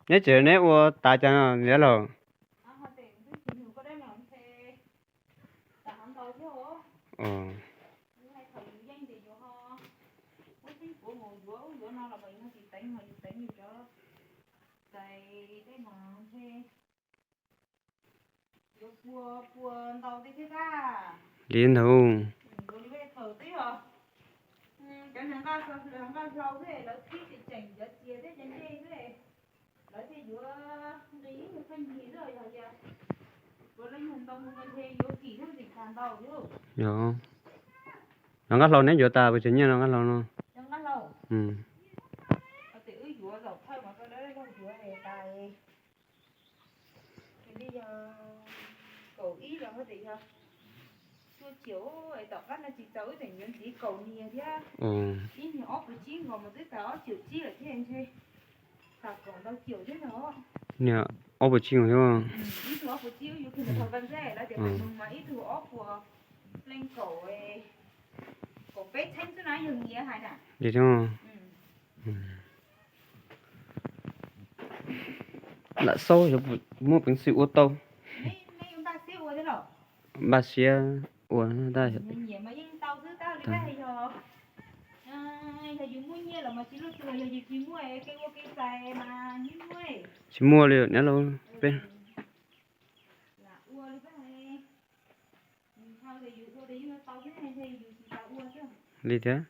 nhớ chuyện nét qua tại cho nó nhớ rồi ờ liên thủ dạ nó ngắt lâu nét vừa ta bây giờ nha nó ngắt lâu nó ừ chiếu ấy đọc phát là chỉ tới để những tí cầu nia thế ừ ít thì ốp với chín còn một cái đó chiều chi ở thế anh chơi sao còn đâu chiều thế đó nè ô bự chiên rồi ít thì ốp với chiếuอยู่khi mà thằng văn rẻ là để mình mà ít thì ốp của lên cầu ấy cầu bé thanh số nói dừng nghĩa hay nè vậy thôi đã sâu rồi mua bánh xịu ô tô mấy ông ta xíu rồi thế nào bà xia ủa ta nhiều mà những tao thứ tao đi ra hay rồi thầy dùng mua nhiều là mà chỉ lúc rồi giờ chỉ mua cái xài mà những mua chỉ mua liền nhớ lâu bên là ua đi cái này sao thì dùng ua đi nó tao cái này thì dùng tao ua chứ đi thế